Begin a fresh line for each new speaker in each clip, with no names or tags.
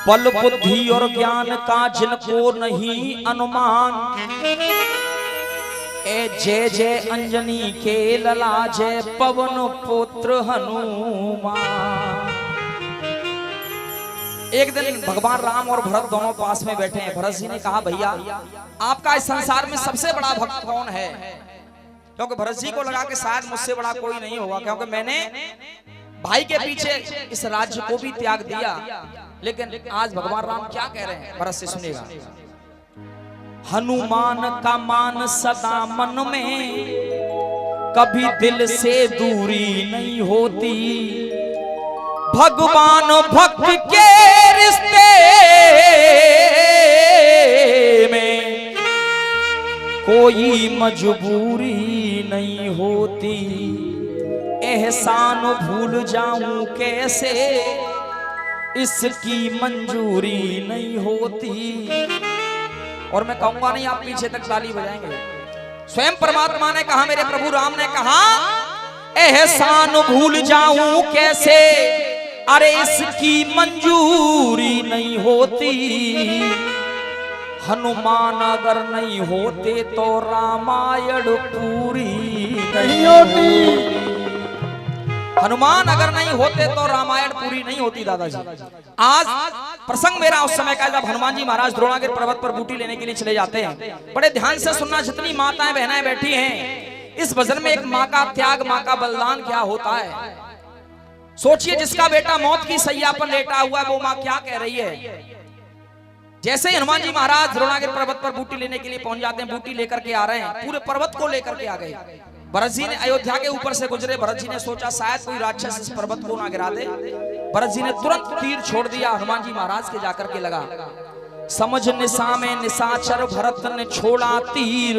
बल बुद्धि और ज्ञान का जिनको नहीं अनुमान, ए जय जय अंजनी के लला जय पवन पुत्र हनुमान। एक दिन भगवान राम और भरत दोनों पास में बैठे हैं। भरत जी ने कहा, भैया आपका इस संसार में सबसे बड़ा भक्त कौन है? क्योंकि भरत जी को लगा कि शायद मुझसे बड़ा कोई नहीं होगा, क्योंकि मैंने भाई के पीछे इस राज्य को भी त्याग दिया। लेकिन आज भगवान राम क्या कह रहे हैं, भरत से सुनेगा। हनुमान का मान सदा मन में, कभी दिल से दूरी नहीं होती। भगवान भक्त के रिश्ते में कोई मजबूरी नहीं होती। एहसान भूल जाऊं कैसे, इसकी मंजूरी नहीं होती। और मैं कहूंगा नहीं, आप पीछे तक ताली बजाएंगे। स्वयं परमात्मा ने कहा, मेरे प्रभु राम ने कहा, एहसान भूल जाऊं कैसे, अरे इसकी मंजूरी नहीं होती। हनुमान अगर नहीं होते तो रामायण पूरी नहीं होती। हनुमान अगर नहीं होते तो रामायण पूरी नहीं होती। दादाजी, आज प्रसंग मेरा उस समय का, जब हनुमान जी महाराज द्रोणागिरि पर्वत पर बूटी लेने के लिए चले जाते हैं। बड़े ध्यान से सुनना, जितनी माताएं बहनें बैठी हैं, इस भजन में एक माँ का त्याग, माँ का बलिदान क्या होता है। सोचिए, जिसका बेटा मौत की सैया पर लेटा हुआ है, वो माँ क्या कह रही है। जैसे ही हनुमान जी महाराज द्रोणागिरि पर्वत पर बूटी लेने के लिए पहुंच जाते हैं, बूटी लेकर के आ रहे हैं, पूरे पर्वत को लेकर के आ गए। भरत जी ने अयोध्या के ऊपर से गुजरे। भरत जी ने सोचा शायद कोई राक्षस इस पर्वत को ना गिरा दे। भरत जी ने तुरंत तीर छोड़ दिया, हनुमान जी महाराज के जाकर के लगा। समझ निशा में निशाचर भरत ने छोड़ा तीर,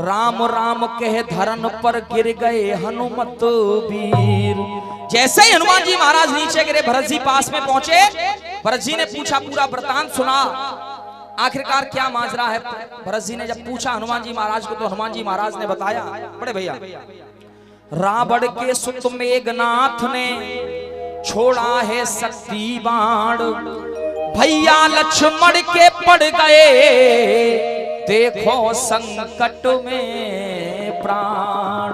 राम राम कह धरन पर गिर गए हनुमत वीर। जैसे ही हनुमान जी महाराज नीचे गिरे, भरत जी पास में पहुंचे। भरत जी ने पूछा, पूरा वृतांत सुना, आखिरकार क्या माजरा है। भरत जी ने जब पूछा हनुमान जी महाराज को, तो हनुमान जी महाराज ने बताया, बड़े भैया, रावण के सुत मेघनाथ ने छोड़ा है शक्ति बाण, भैया लक्ष्मण के पड़ गए देखो संकट में प्राण।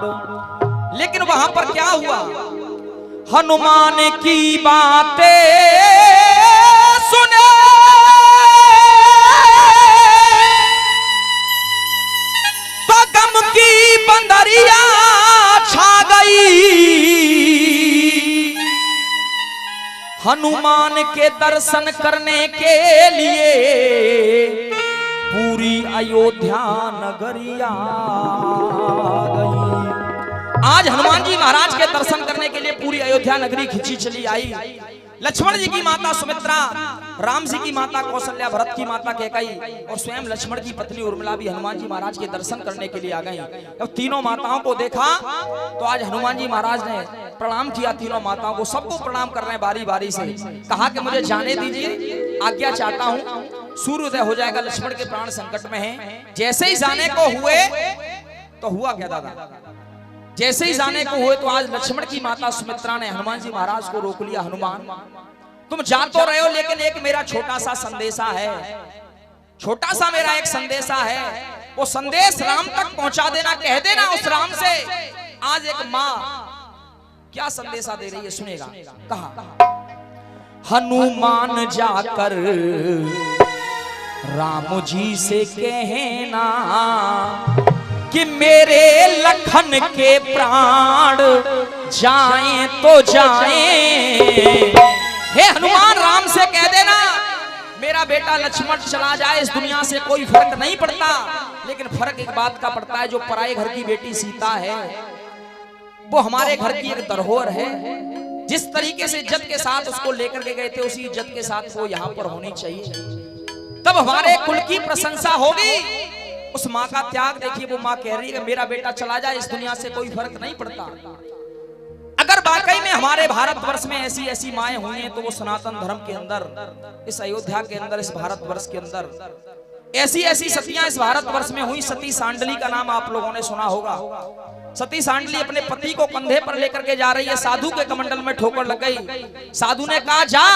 लेकिन वहां पर क्या हुआ, हनुमान की बातें सुने तो गम की बंदरिया छा गई। हनुमान के दर्शन करने के लिए पूरी अयोध्या नगरिया गई। आज हनुमान जी महाराज के दर्शन करने के लिए पूरी अयोध्या नगरी खिंची चली आई। लक्ष्मण जी की माता सुमित्रा, राम जी की माता कौशल्या, भरत की माता कैकेयी और स्वयं लक्ष्मण की पत्नी उर्मिला भी हनुमान जी महाराज के दर्शन करने के लिए आ गई। जब तीनों माताओं को देखा तो आज हनुमान जी महाराज ने प्रणाम किया। तीनों माताओं को, सबको प्रणाम कर रहे हैं बारी बारी से। कहा कि मुझे जाने दीजिए, आज्ञा चाहता हूँ, सूर्योदय हो जाएगा, लक्ष्मण के प्राण संकट में हैं। जैसे ही जाने को हुए तो हुआ क्या दादा, जैसे ही जाने को हुए तो आज लक्ष्मण की माता सुमित्रा ने हनुमान जी महाराज को रोक लिया। हनुमान, तुम जा तो रहे हो, लेकिन एक मेरा छोटा सा संदेशा है, छोटा सा मेरा एक संदेशा है, वो संदेश राम तक पहुंचा देना, कह देना उस राम से। आज एक माँ क्या संदेशा दे रही है, सुनेगा। कहा, हनुमान जाकर राम जी से कहना कि मेरे लखन के प्राण जाएं तो जाएं। हे हनुमान, राम से कह देना मेरा बेटा लक्ष्मण चला जाए, इस दुनिया से कोई फर्क नहीं पड़ता। लेकिन फर्क एक बात का पड़ता है, जो पराए घर की बेटी सीता है वो हमारे घर की एक धरोहर है। जिस तरीके से इज्जत के साथ उसको लेकर के गए थे, उसी इज्जत के साथ वो यहाँ पर होनी चाहिए। तब हमारे कुल की प्रशंसा होगी। उस माँ का त्याग देखिए, वो माँ कह रही है कि मेरा बेटा चला जाए, इस दुनिया से कोई फर्क नहीं पड़ता। अगर वाकई में हमारे भारतवर्ष में ऐसी ऐसी माएं हुई हैं, तो वो सनातन धर्म के अंदर, इस अयोध्या के अंदर, इस भारतवर्ष के अंदर ऐसी ऐसी सतियां इस भारतवर्ष में हुई। सती सांडली का नाम आप लोगों ने सुना होगा। सती सांडली अपने पति को कंधे पर लेकर के जा रही है, साधु के कमंडल में ठोकर लग गई। साधु ने कहा जा,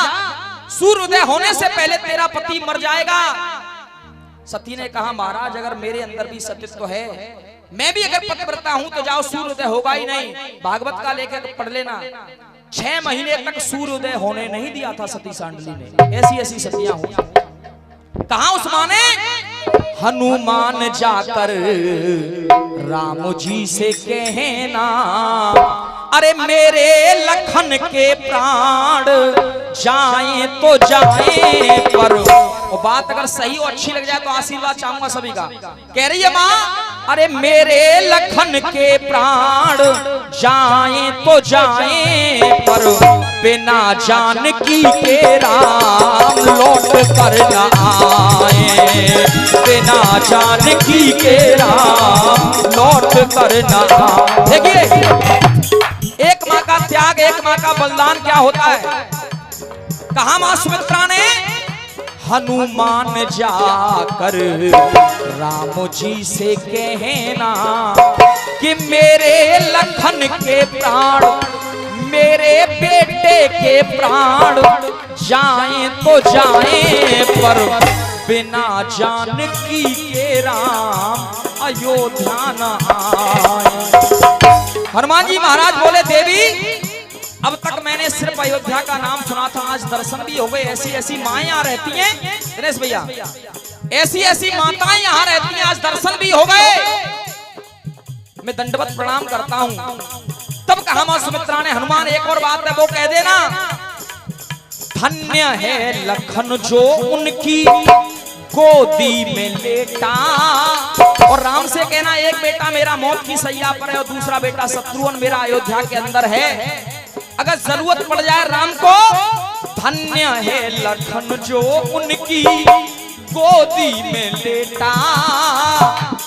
सूर्योदय होने से पहले तेरा पति मर जाएगा। सती ने कहा महाराज, अगर मेरे अंदर भी सतीत्व है, मैं भी अगर पतिव्रता हूं, तो जाओ, सूर्योदय होगा ही नहीं। भागवत का लेकर पढ़ लेना, 6 महीने तक सूर्योदय होने नहीं दिया था सती सांडली ने। ऐसी ऐसी सतियां हुई। कहा उस माँ ने, हनुमान जाकर राम जी से कहना, अरे मेरे लखन के प्राण जाए तो जाए, पर वो बात अगर सही और अच्छी लग जाए तो आशीर्वाद चाहूंगा सभी का। कह रही है माँ, अरे मेरे लखन के प्राण जाए तो जाए, पर बिना जानकी के राम लौट कर न आए, बिना जानकी के राम लौट कर न आए। देखिए, एक माँ का त्याग, एक माँ का बलिदान क्या होता है। कहा माँ सुमित्रा ने, हनुमान जाकर राम जी से कहना कि मेरे लखन के प्राण, मेरे बेटे के प्राण जाएं तो जाएं, पर बिना जानकी के राम अयोध्या न आए। हनुमान जी महाराज बोले, देवी अब तक मैंने सिर्फ अयोध्या का नाम सुना था, आज दर्शन भी हो गए। ऐसी ऐसी माएं यहाँ रहती हैं दिनेश भैया, ऐसी ऐसी माताएं यहाँ रहती हैं, आज दर्शन भी हो गए। मैं दंडवत प्रणाम करता हूँ। तब कहा मां सुमित्रा ने, हनुमान एक और बात है वो कह देना, धन्य है लखन जो उनकी गोदी में लेटा। और राम से कहना, एक बेटा मेरा मौत की सैया पर है और दूसरा बेटा शत्रुघ्न मेरा अयोध्या के अंदर है। अगर जरूरत पड़ जाए राम को, धन्य है लखन जो उनकी गोदी में लेटा।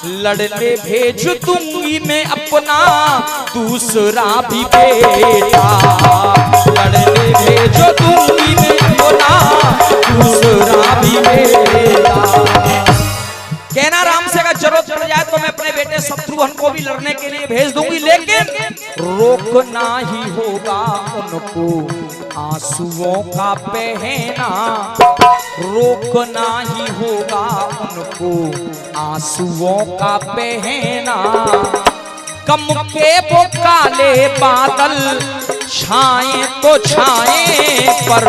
लड़ने भेज दूंगी मैं अपना दूसरा भी बेटा, लड़ने भेज दूंगी मैं अपना दूसरा भी बेटा। कहना राम से अगर जरूरत पड़ जाए तो मैं अपने बेटे शत्रुघ्न को भी लड़ने के लिए भेज दूंगी, लेकिन रोकना ही होगा उनको आंसुओं का बहना, रोकना ही होगा उनको आंसुओं का बहना। कम के वो काले बादल छाए तो छाए, पर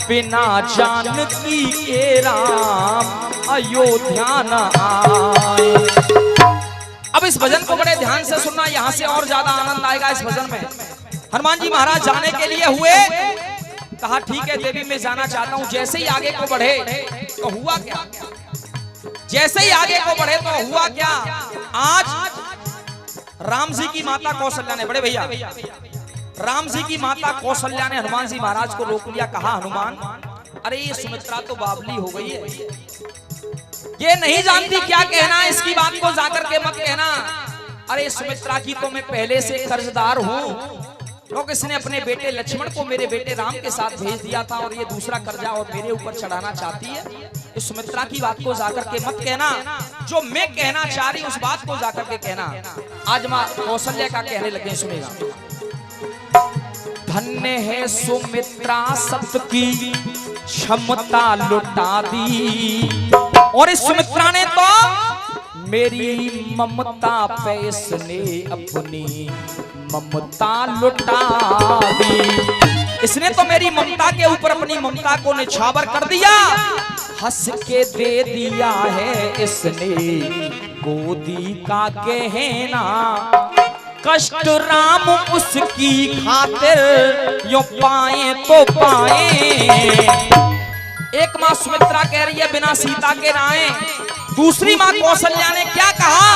बिना जानकी के राम अयोध्या न आए। अब इस भजन को बड़े ध्यान से सुनना, यहाँ से और ज्यादा आनंद आएगा इस भजन में। हनुमान जी महाराज जाने के लिए हुए, कहा ठीक है देवी मैं जाना चाहता हूँ। जैसे ही आगे को बढ़े तो हुआ क्या, जैसे ही आगे को बढ़े तो हुआ क्या, आज राम जी की माता कौशल्या ने, बड़े भैया राम जी की माता कौशल्या ने हनुमान जी महाराज को रोक लिया। कहा हनुमान, अरे ये सुमित्रा तो बावली हो गई है, ये नहीं जानती क्या कहना, इसकी बात को जाकर के मत कहना। अरे सुमित्रा की तो मैं पहले से कर्जदार हूँ, क्योंकि इसने अपने बेटे लक्ष्मण को मेरे बेटे राम के साथ भेज दिया था, और ये दूसरा कर्जा और मेरे ऊपर चढ़ाना चाहती है। इस सुमित्रा की बात को जाकर के मत कहना, जो मैं कहना चाह रही उस बात को जाकर के कहना। आज माँ कौशल्या का कहने लगे, सुनेगा। धन्य है सुमित्रा सत की क्षमता लुटा दी, और इस सुमित्रा ने तो मेरी ममता पे इसने अपनी ममता लुटा दी। इसने तो मेरी ममता के ऊपर अपनी ममता को निछावर कर दिया, हंस के दे दिया है इसने गोदी का गहना। कष्ट राम उसकी खातिर यो पाए तो पाए। एक माँ सुमित्रा कह रही है बिना सीता के राए, दूसरी माँ कौशल्या ने क्या कहा,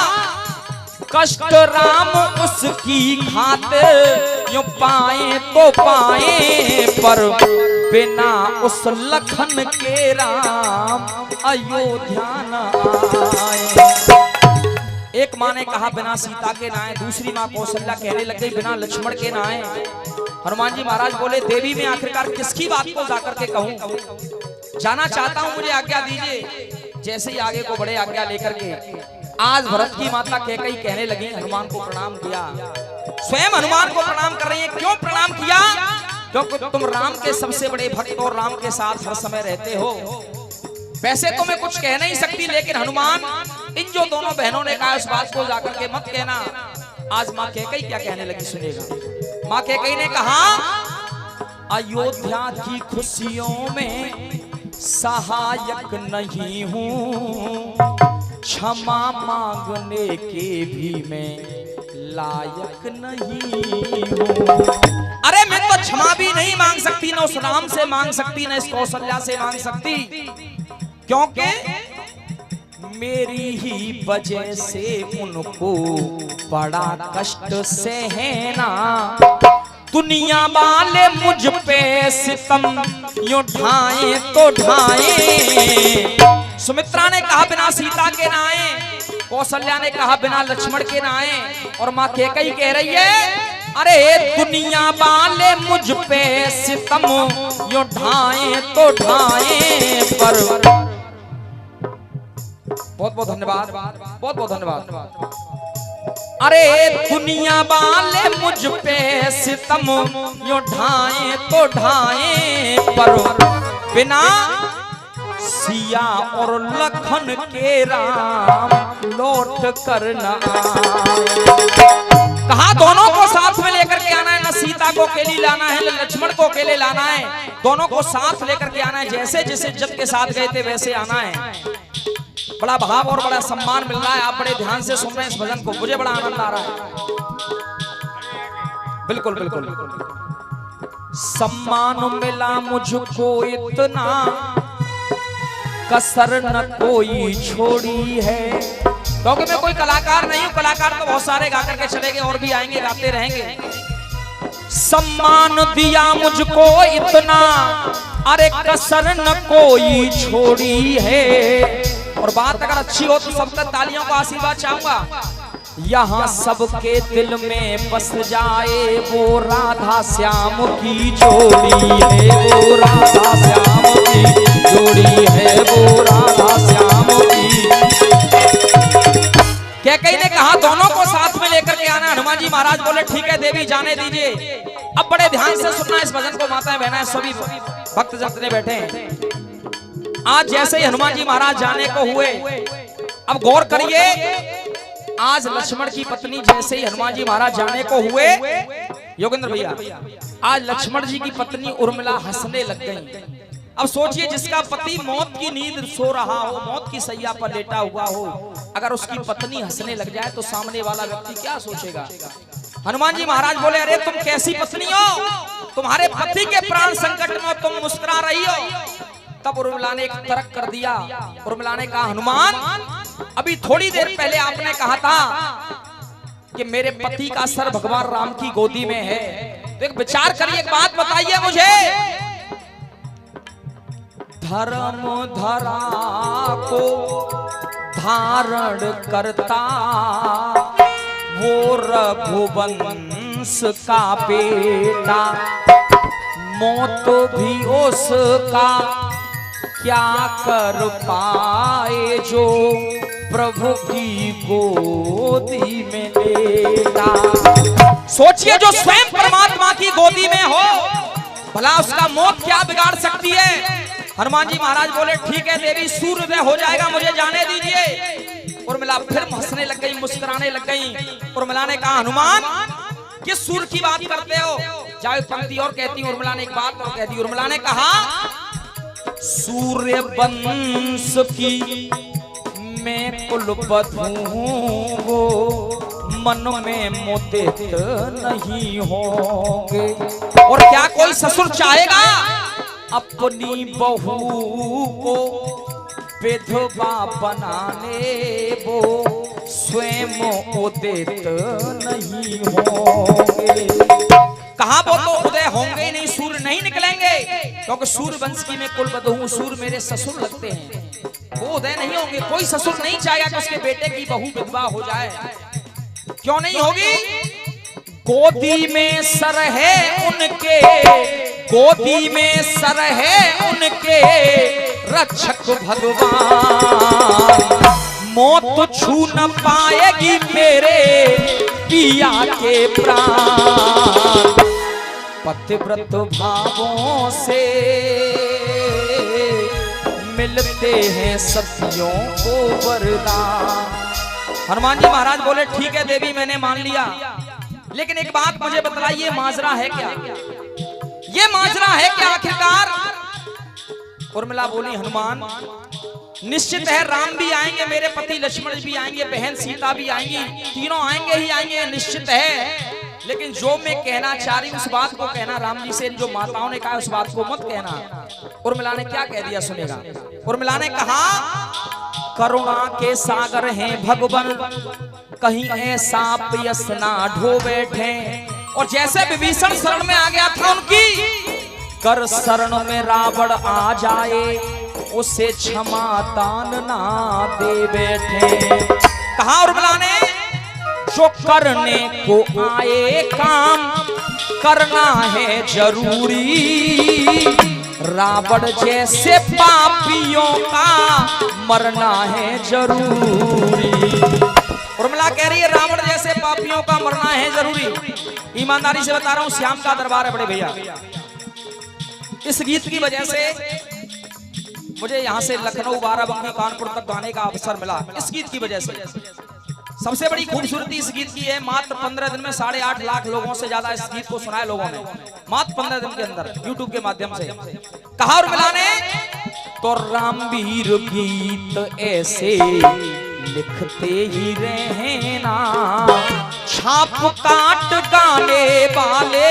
कष्ट राम उसकी खातिर यो पाए तो पाए, पर बिना उस लखन के राम अयोध्या न आए। एक माँ ने कहा बिना सीता के ना आए, दूसरी माँ कौशल्या कहने लग गई बिना लक्ष्मण के ना आए। हनुमान जी महाराज बोले देवी मैं आखिरकार किसकी बात को जाकर के कहूं, जाना चाहता हूं, मुझे आज्ञा दीजिए। जैसे ही आगे को बड़े आज्ञा लेकर के आज भरत की माता कैकेयी कहने लगी, हनुमान को प्रणाम किया। स्वयं हनुमान को प्रणाम कर रही है। क्यों प्रणाम किया? क्योंकि तुम राम के सबसे बड़े भक्त और राम के साथ हर समय रहते हो। वैसे तो मैं कुछ कह नहीं सकती, लेकिन हनुमान इन जो दोनों बहनों ने कहा उस बात को जाकर के मत कहना। आज माँ कैकेयी क्या कहने लगी सुनेगा। माँ कैकेयी ने कहा अयोध्या की खुशियों में सहायक नहीं हूँ, क्षमा मांगने के भी मैं लायक नहीं हूँ। अरे मैं तो क्षमा भी नहीं मांग सकती, न उस राम से मांग सकती, न इस कौशल्या से मांग सकती, क्योंकि मेरी ही वजह से उनको बड़ा कष्ट सहना। दुनिया वाले मुझ पे सितम यूं ढाए तो ढाए। सुमित्रा ने कहा बिना सीता के ना आए, कौशल्या ने कहा बिना लक्ष्मण के ना आए, और माँ कैकेयी कह रही है अरे दुनिया वाले मुझ पे सितम यूं ढाए तो ढाए। पर बहुत बहुत धन्यवाद, बहुत बहुत धन्यवाद। अरे दुनिया वाले मुझ पे सितम यूं ढाए तो ढाए, पर बिना सिया और लखन के राम लौट कर न आए। कहा दोनों को साथ में लेकर के आना है, न सीता को अकेली लाना है, न लक्ष्मण को अकेले लाना है, दोनों को साथ लेकर के आना है। जैसे जैसे इज्जत के साथ गए थे वैसे आना है। बड़ा भाव और बड़ा सम्मान मिल रहा है। आप बड़े ध्यान से सुन रहे हैं इस भजन को, मुझे बड़ा आनंद आ रहा है। बिल्कुल बिल्कुल सम्मान मिला मुझको इतना, कसर न कोई छोड़ी है। क्योंकि मैं कोई कलाकार नहीं हूं, कलाकार तो बहुत सारे गा करके चले गए और भी आएंगे, गाते रहेंगे। सम्मान दिया मुझको इतना, अरे कसर न कोई छोड़ी है। और बात अगर अच्छी हो तो सबका तालियों का आशीर्वाद चाहूंगा। यहाँ सबके दिल में बस जाए वो राधा श्याम की जोड़ी है, वो राधा श्याम की जोड़ी है, वो राधा श्याम की। कैकेयी ने कहा दोनों को साथ में लेकर के आना। हनुमान जी महाराज बोले ठीक है देवी जाने दीजिए। अब बड़े ध्यान से सुनना इस भजन को, माताएं बहनाएं सभी भक्त जितने बैठे हैं। आज जैसे ही हनुमान जी महाराज जाने को हुए, अब गौर करिए, आज लक्ष्मण की पत्नी जैसे ही हनुमान जी महाराज जाने को हुए, योगेंद्र भैया, आज लक्ष्मण जी की पत्नी उर्मिला हंसने लग गई। अब सोचिए जिसका पति मौत की नींद सो रहा हो, मौत की सैया पर लेटा हुआ हो, अगर उसकी पत्नी हंसने लग जाए तो सामने वाला व्यक्ति क्या सोचेगा। हनुमान जी महाराज बोले अरे तुम कैसी पत्नी हो, तुम्हारे पति के प्राण संकट में तुम मुस्कुरा रही हो। तब उर्मिला ने एक तर्क कर दिया। उर्मिला ने कहा हनुमान अभी थोड़ी देर पहले आपने कहा था कि मेरे पति का सर भगवान राम की गोदी में है, तो एक विचार करिए, एक बात बताइए मुझे। धर्म धरा को धारण करता वो रघुवंश का बेटा, मौत भी उसका क्या कर पाए जो प्रभु की गोदी में लेटा। सोचिए जो स्वयं परमात्मा की गोदी में हो, भला उसका मौत क्या बिगाड़ सकती है। हनुमान जी महाराज बोले ठीक है देवी सूर्योदय हो जाएगा, मुझे जाने दीजिए। उर्मिला फिर हंसने लग गई, मुस्कुराने लग गई। उर्मिला ने कहा हनुमान किस सूर्य की बात करते हो। जाओ पंक्ति और कहती उर्मिला ने एक बात और कहती। उर्मिला ने कहा सूर्य वंश की मैं कुलवधू हूँ, मन में मुदित नहीं होंगे। और क्या कोई ससुर चाहेगा अपनी बहू को विधवा बनाने, वो स्वयं उदित नहीं होंगे। कहा वो तो उदय होंगे नहीं, सूर्य नहीं निकलेंगे। क्योंकि सूर्य वंश की मैं कुलवधू हूँ, सूर्य मेरे ससुर लगते हैं, वो उदय नहीं होंगे। कोई ससुर नहीं चाहेगा कि उसके बेटे की बहू विधवा हो जाए, क्यों नहीं होगी? गोदी में सर है उनके, गोदी में सर है उनके रक्षक भगवान, मौत छू न पाएगी मेरे पिया के प्राण, पतिव्रत भावों से मिलते हैं सतियों को वरदान। हनुमान जी महाराज बोले ठीक है देवी मैंने मान लिया, लेकिन एक बात मुझे बतलाइए, माजरा है क्या? ये माजरा है क्या आखिरकार? उर्मिला बोली हनुमान निश्चित है राम भी आएंगे, मेरे पति लक्ष्मण भी आएंगे, बहन सीता भी आएंगी, तीनों आएंगे ही आएंगे, निश्चित है। लेकिन जो मैं कहना चाह रही हूं उस बात को कहना, राम जी से जो माताओं ने कहा उस बात को मत कहना। उर्मिला ने क्या कह दिया सुनेगा। उर्मिला ने कहा करुणा के सागर हैं भगवान, कहीं ऐसा पयस ना ढो बैठे। और जैसे विभीषण शरण में आ गया था उनकी, कर शरण में रावण आ जाए, उसे क्षमा दान ना दे बैठे। कहा उर्मिला ने जो करने को आए काम करना है जरूरी, रावण जैसे पापियों का मरना है जरूरी। उर्मिला कह रही है रावण जैसे पापियों का मरना है जरूरी। ईमानदारी से बता रहा हूं, श्याम का दरबार है बड़े भैया। इस गीत की वजह से मुझे यहाँ से लखनऊ, बाराबंकी, कानपुर तक गाने का अवसर मिला, इस गीत की वजह से। सबसे बड़ी खूबसूरती इस गीत की है, मात्र 15 दिन में 8.5 लाख लोगों से ज्यादा इस गीत को सुना है लोगों ने, मात्र 15 दिन के अंदर यूट्यूब के माध्यम से। कहा उर्मिला ने तो रामवीर गीत ऐसे लिखते ही रहना, छाप काट गाने वाले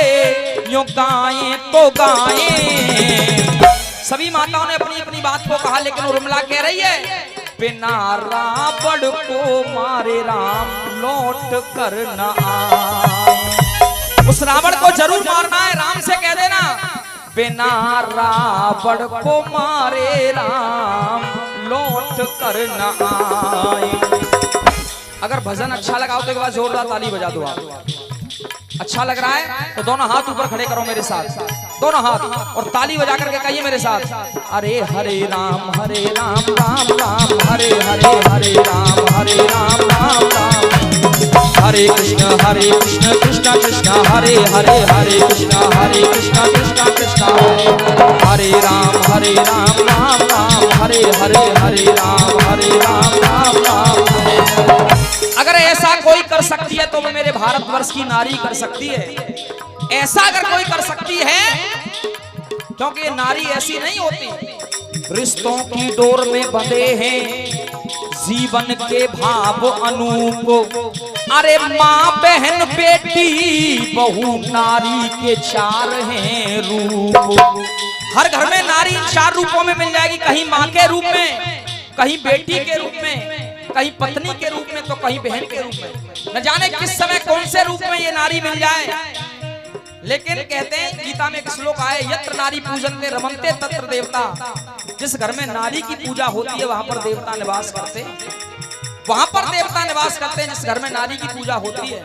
यूं गाएं तो गाएं। सभी माताओं ने अपनी अपनी बात को कहा, लेकिन उर्मिला कह रही है बिना रावण को मारे राम लौट कर न आए। उस रावण को जरूर मारना है, राम से कह देना बिना रावण को मारे राम लौट कर न आए। अगर भजन अच्छा लगा तो एक बार जोरदार ताली बजा दो आप। अच्छा लग रहा है तो दोनों हाथ ऊपर खड़े करो मेरे साथ, दोनों हाथ, और ताली बजा करके कहिए मेरे साथ, अरे हरे राम राम राम हरे हरे, हरे राम राम हरे कृष्ण कृष्ण कृष्ण हरे हरे, हरे कृष्ण कृष्ण कृष्ण हरे राम राम राम हरे हरे, हरे राम राम हरे। अगर ऐसा कोई कर सकती है तो वो मेरे भारतवर्ष की नारी कर सकती है। ऐसा अगर कोई कर सकती है, क्योंकि नारी ऐसी नहीं होती, रिश्तों की डोर में बंधे हैं जीवन के भाव अनूप। अरे माँ बहन बेटी बहू नारी के 4 हैं रूप। हर घर में नारी 4 रूपों में मिल जाएगी, कहीं माँ के रूप में, कहीं बेटी के रूप में, कहीं पत्नी के रूप में, तो कहीं बहन के रूप में। न जाने किस समय कौन से रूप में ये नारी मिल जाए। लेकिन कहते हैं गीता में एक श्लोक आए, यत्र नारी पूजन्ते रमन्ते तत्र देवता। जिस घर में नारी की पूजा होती है वहां पर देवता निवास करते हैं, वहां पर देवता निवास करते हैं जिस घर में नारी की पूजा होती है।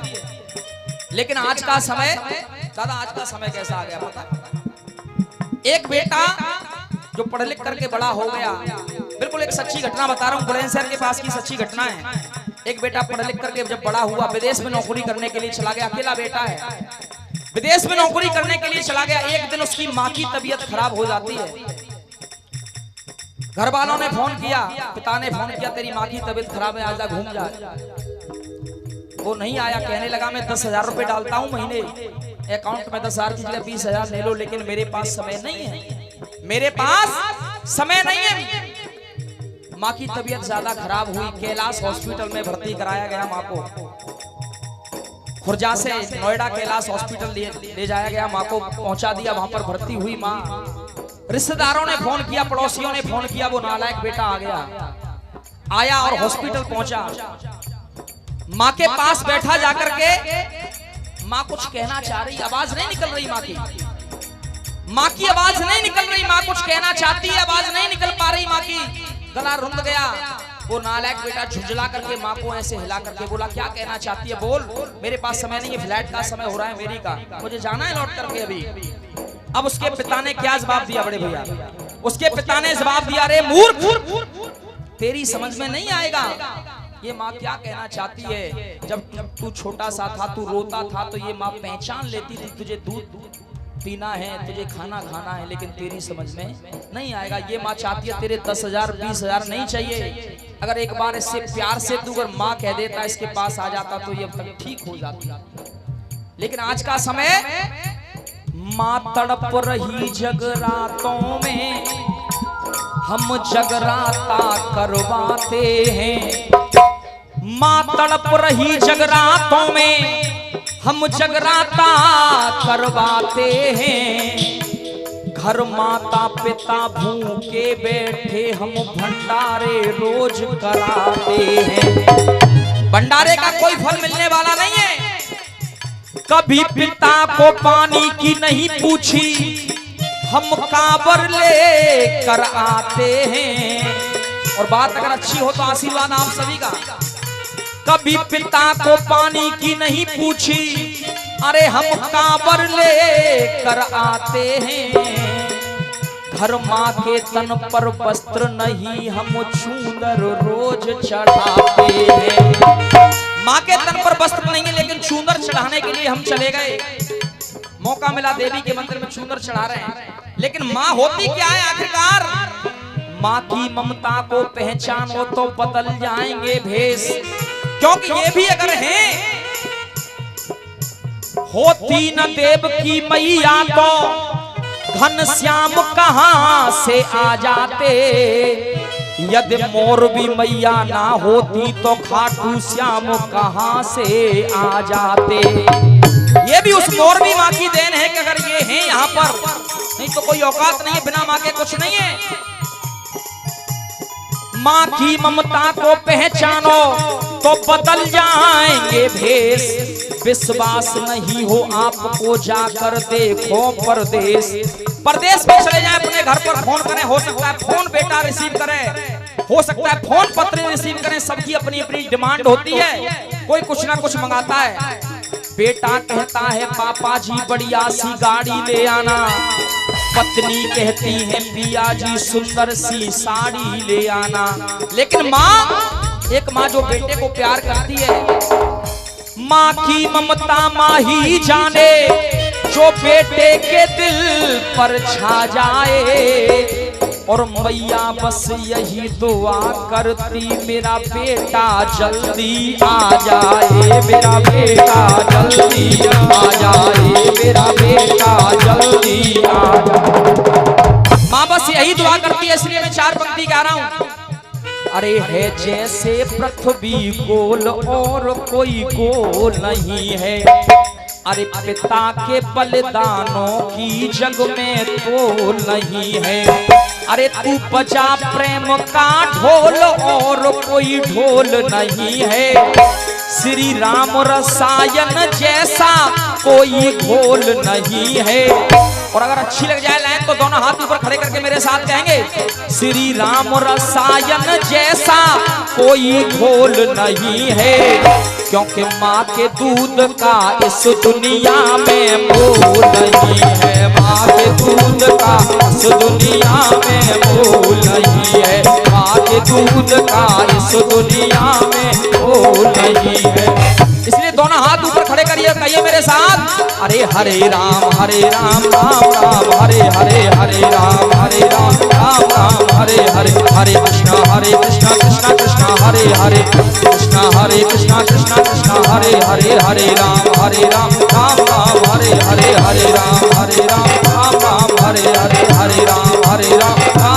लेकिन आज का समय, दादा आज का समय कैसा आ गया पता? एक बेटा जो पढ़ लिख करके बड़ा हो गया, बिल्कुल एक सच्ची घटना बता रहा हूँ, बुलंदशहर के पास की सच्ची घटना है। एक बेटा पढ़ लिख करके जब बड़ा हुआ, विदेश में नौकरी करने के लिए चला गया, अकेला बेटा है, विदेश में नौकरी करने के लिए चला गया। एक दिन उसकी माँ की तबीयत खराब हो जाती है। घर वालों ने फोन किया, पिता ने फोन किया, तेरी माँ की तबीयत खराब है, आजा घूम जा। वो नहीं आया, कहने लगा मैं 10,000 रुपए डालता हूँ महीने, अकाउंट में 10,000 की जगह 20,000 ले लो, लेकिन मेरे पास समय नहीं है, मेरे पास समय नहीं है। माँ की तबीयत ज्यादा खराब हुई, कैलाश हॉस्पिटल में भर्ती कराया गया माँ को। खुर्जा से नोएडा कैलाश हॉस्पिटल ले जाया गया, माँ को पहुंचा दिया, वहां पर भर्ती हुई माँ। रिश्तेदारों ने फोन किया, पड़ोसियों ने फोन किया, वो नालायक बेटा आ गया, आया और हॉस्पिटल पहुंचा, माँ के पास बैठा जाकर के। माँ कुछ कहना चाह रही, आवाज नहीं निकल रही माँ की। माँ की आवाज नहीं निकल रही, माँ कुछ कहना चाहती है, आवाज नहीं निकल पा रही, माँ की गला रुंध गया। वो नालायक बेटा झुंझला करके माँ को ऐसे हिला करके बोला, क्या कहना चाहती है बोल, मेरे पास समय नहीं है, फ्लैट का समय हो रहा है मेरी का, मुझे जाना है लौट करके अभी। अब उसके पिता ने क्या जवाब दिया बड़े भैया? उसके पिता ने जवाब दिया, रे मूर्ख, तेरी समझ में नहीं आएगा ये माँ क्या कहना चाहती है। जब तू छोटा सा था, तू रोता था, तो ये माँ पहचान लेती थी तुझे दूध पीना है, तुझे खाना खाना है, लेकिन तेरी समझ में नहीं आएगा। ये माँ चाहती है तेरे 10,000 20,000 नहीं चाहिए, अगर एक बार इससे प्यार से तू अगर माँ कह देता, इसके पास आ जाता, तो ये अब तक ठीक हो जाती। लेकिन आज का समय, माँ तड़प रही जगरातों में, हम जगराता करवाते हैं। माँ तड़प रही जगरातों में, हम जगराता करवाते हैं। घर माता पिता भूखे बैठे, हम भंडारे रोज कराते हैं। भंडारे का कोई फल मिलने वाला नहीं है। कभी पिता को पानी की नहीं पूछी, हम कांवर ले कर आते हैं। और बात अगर अच्छी हो तो आशीर्वाद आप सभी का। कभी पिता को पानी की नहीं पूछी, अरे हम कांवर ले कर आते हैं। घर माँ के तन पर वस्त्र नहीं, हम चूनर रोज चढ़ाते हैं। माँ के तन पर वस्त्र नहीं है, लेकिन चूनर चढ़ाने के लिए हम चले गए। मौका मिला, देवी के मंदिर में चूनर चढ़ा रहे हैं, लेकिन माँ होती क्या है आखिरकार? माँ की ममता को पहचानो तो बदल जाएंगे भेष, क्योंकि ये भी अगर हैं, होती न देव की मैया तो घनश्याम कहां से आ जाते। यदि मोरबी मैया ना होती तो खाटू श्याम कहां से आ जाते। ये भी उस मोरबी माँ की देन है कि अगर ये हैं यहाँ पर, नहीं तो कोई औकात नहीं है, बिना माँ के कुछ नहीं है। माँ की ममता को पहचानो तो बदल जाएंगे भेष। विश्वास नहीं हो आपको जाकर देखो परदेश। परदेश में चले जाएं, अपने घर पर फोन करें, हो सकता है फोन बेटा रिसीव करे, हो सकता है फोन पत्र रिसीव करें। सबकी अपनी अपनी डिमांड होती है, कोई कुछ ना कुछ मंगाता है। बेटा कहता है पापा जी बढ़िया सी गाड़ी ले आना, पत्नी कहती है पिया जी सुंदर सी साड़ी ले आना। लेकिन माँ, एक माँ जो बेटे को प्यार करती है, माँ की ममता माँ ही जाने, जो बेटे के दिल पर छा जाए। और मैया बस यही दुआ करती, मेरा बेटा जल्दी आ जाए, मेरा बेटा जल्दी आ जाए, मेरा बेटा जल्दी आ जाए। माँ बस यही दुआ करती है, इसलिए मैं 4 पंक्ति गा रहा हूँ। अरे है जैसे पृथ्वी गोल और कोई गोल नहीं है, अरे पिता के बलिदानों की जग में तोल नहीं है। अरे तू बजा प्रेम का ढोल और कोई ढोल नहीं है। श्री राम रसायन जैसा कोई घोल नहीं है। और अगर अच्छी लग जाए लाइन तो दोनों हाथ ऊपर खड़े करके मेरे साथ कहेंगे, श्री राम रसायन जैसा कोई घोल नहीं है। क्योंकि माँ के दूध का इस दुनिया में मोल नहीं है, माँ के दूध का इस दुनिया में मोल नहीं है, माँ के दूध का इस दुनिया में मोल नहीं है। इसलिए दोनों हाथ ऊपर खड़े करिए, कहिए मेरे साथ, अरे हरे राम राम राम हरे हरे, हरे राम राम राम हरे हरे, हरे कृष्णा कृष्णा कृष्णा हरे हरे, कृष्णा कृष्णा कृष्णा हरे हरे, हरे राम राम राम हरे हरे, हरे राम राम हरे हरे, हरे राम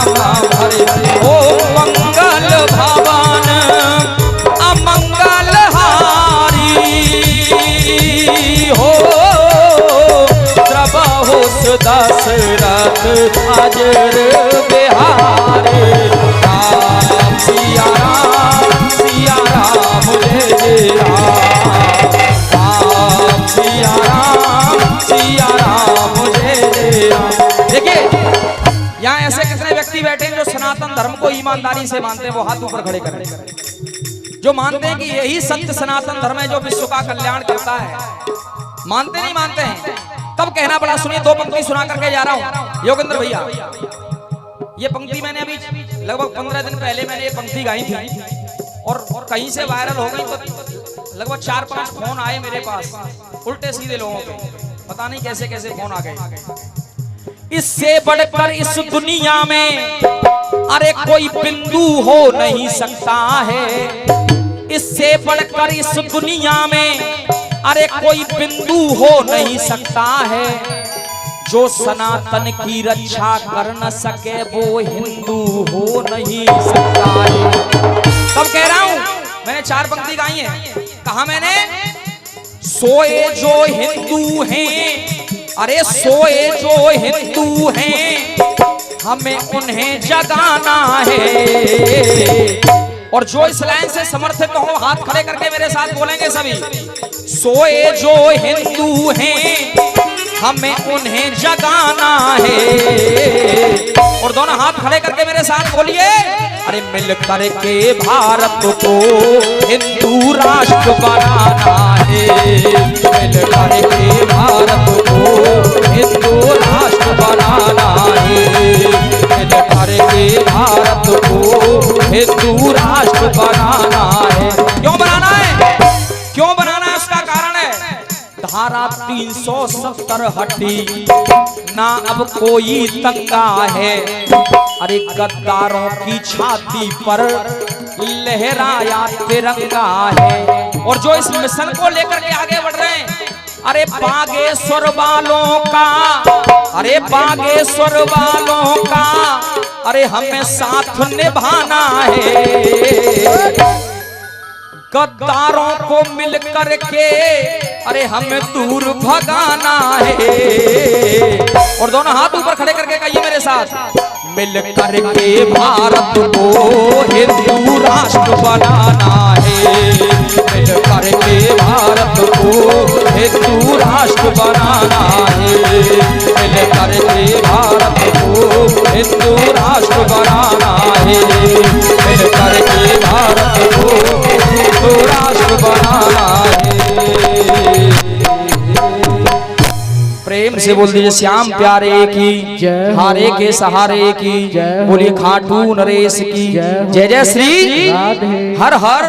राम हरे हरे। ओम मंगल भवन अमंगल हारी हो, प्रभुस दशरथ अजर बिहारी। राम सिया राम जय जय राम, राम सिया राम जय जय राम। ऐसे कितने व्यक्ति बैठे हैं जो सनातन धर्म को ईमानदारी से मानते हैं, वो हाथ ऊपर खड़े करें। जो मानते हैं कि यही सत्य सनातन धर्म है जो विश्व का कल्याण करता है। मानते नहीं मानते हैं? तब कहना पड़ा। सुनिए, दो पंक्ति सुना करके जा रहा हूं योगेंद्र भैया। ये पंक्ति मैंने अभी लगभग 15 दिन पहले मैंने ये पंक्ति गाई थी और कहीं से वायरल हो गई, तो लगभग 4-5 फोन आए मेरे पास, उल्टे सीधे लोगों के, पता नहीं कैसे कैसे फोन आ गए। इससे बढ़कर इस दुनिया में अरे कोई बिंदु हो नहीं सकता है। इससे बढ़कर इस दुनिया में अरे कोई बिंदु हो नहीं सकता है। जो सनातन की रक्षा कर न सके वो हिंदू हो नहीं सकता है। तब कह रहा हूं, मैंने 4 पंक्ति गाई है। कहा मैंने, सोए जो हिंदू हैं, अरे सोए जो हिंदू हैं, हमें उन्हें जगाना है। और जो इस लाइन से समर्थित हो हाथ खड़े करके मेरे साथ बोलेंगे सभी। सोए जो हिंदू हैं, हमें उन्हें जगाना है। और दोनों हाथ खड़े करके मेरे साथ बोलिए, अरे मिल करके भारत को हिंदू राष्ट्र बनाना है। मिल करके भारत को हिंदू राष्ट्र बनाना है। मिल करके भारत को हिंदू राष्ट्र बनाना है। क्यों बनाना है? क्यों बनाना है? उसका कारण है, धारा 370 हटी ना अब कोई तंगा है। अरे गद्दारों की छाती पर लहराया तिरंगा है। और जो इस मिशन को लेकर के आगे बढ़ रहे हैं, अरे बागेश्वर वालों का, अरे बागेश्वर वालों का, अरे हमें साथ निभाना है। गद्दारों को मिल करके अरे हमें दूर भगाना है। और दोनों हाथ ऊपर खड़े करके कहिए मेरे साथ, मिल करके भारत को हिंदू राष्ट्र बनाना है। मिल करके भारत को हिंदू राष्ट्र बनाना है। मिल करके भारत को हिंदू राष्ट्र बनाना है। मिल करके भारत को हिंदू राष्ट्र बनाना है। प्रेम से बोल दीजिए श्याम प्यारे की जय, हारे के सहारे की जय, बोलिए खाटू नरेश की जय। जय जय श्री हर हर